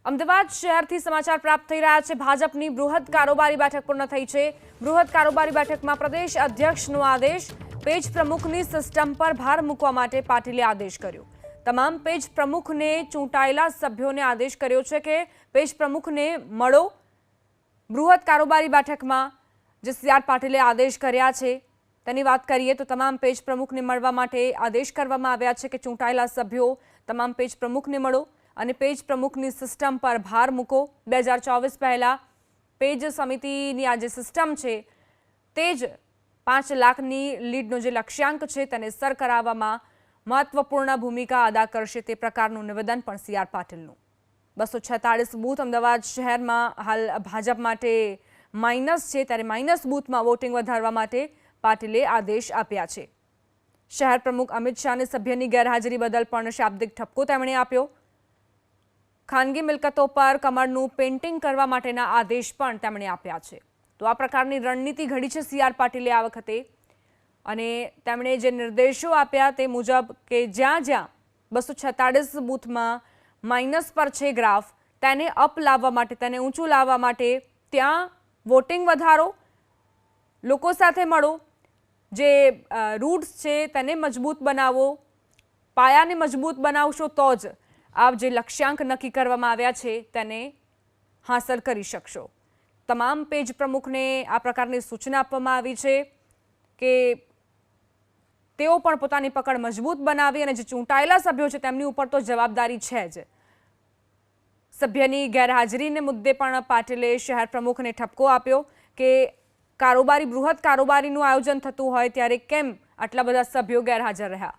અમદાવાદ શહેરથી સમાચાર પ્રાપ્ત થઈ રહ્યા છે। ભાજપની બૃહદ કારોબારી બેઠક પૂર્ણ થઈ છે। બૃહદ કારોબારી બેઠકમાં પ્રદેશ અધ્યક્ષનો આદેશ, પેજ પ્રમુખની સિસ્ટમ પર ભાર મૂકવા માટે પાટીલે આદેશ કર્યો। તમામ પેજ પ્રમુખને ચૂંટાયેલા સભ્યોને આદેશ કર્યો છે કે પેજ પ્રમુખને મળો। બૃહદ કારોબારી બેઠકમાં જે સીઆર પાટીલે આદેશ કર્યા છે તેની વાત કરીએ તો તમામ પેજ પ્રમુખને મળવા માટે આદેશ કરવામાં આવ્યા છે કે ચૂંટાયેલા સભ્યો તમામ પેજ પ્રમુખને મળો અને પેજ પ્રમુખની સિસ્ટમ પર ભાર મૂકો। 2024 પહેલા પેજ સમિતિની આ જે સિસ્ટમ છે તે જ 5 લાખની લીડનો જે લક્ષ્યાંક છે તેને સર કરાવવામાં મહત્વપૂર્ણ ભૂમિકા અદા કરશે તે પ્રકારનું નિવેદન પણ સીઆર પાટીલનું। 246 બૂથ અમદાવાદ શહેરમાં હાલ ભાજપ માટે માઇનસ છે, ત્યારે માઇનસ બૂથમાં વોટિંગ વધારવા માટે પાટીલે આદેશ આપ્યા છે। શહેર પ્રમુખ અમિત શાહને સભ્યની ગેરહાજરી બદલ પણ શાબ્દિક ઠપકો તેમણે આપ્યો। ખાનગી મિલકતો પર કમળનું પેઇન્ટિંગ કરવા માટેના આદેશ પણ તેમણે આપ્યા છે। તો આ પ્રકારની રણનીતિ ઘડી છે સીઆર પાટીલે આ વખતે, અને તેમણે જે નિર્દેશો આપ્યા તે મુજબ કે જ્યાં જ્યાં 246 બૂથમાં માઇનસ પર છે ગ્રાફ, તેને અપ લાવવા માટે, તેને ઊંચું લાવવા માટે ત્યાં વોટિંગ વધારો, લોકો સાથે મળો, જે રૂટ્સ છે તેને મજબૂત બનાવો, પાયાને મજબૂત બનાવશો તો જ આપ જે લક્ષ્યાંક નક્કી કરવામાં આવ્યા છે તેને હાંસલ કરી શકશો। તમામ પેજ પ્રમુખને આ પ્રકારની સૂચના આપવામાં આવી છે કે તેઓ પણ પોતાની પકડ મજબૂત બનાવી અને જે ચૂંટાયેલા સભ્યો છે તેમની ઉપર તો જવાબદારી છે જ। સભ્યની ગેરહાજરીને મુદ્દે પણ પાટીલે શહેર પ્રમુખને ઠપકો આપ્યો કે બૃહદ કારોબારીનું આયોજન થતું હોય ત્યારે કેમ આટલા બધા સભ્યો ગેરહાજર રહ્યા।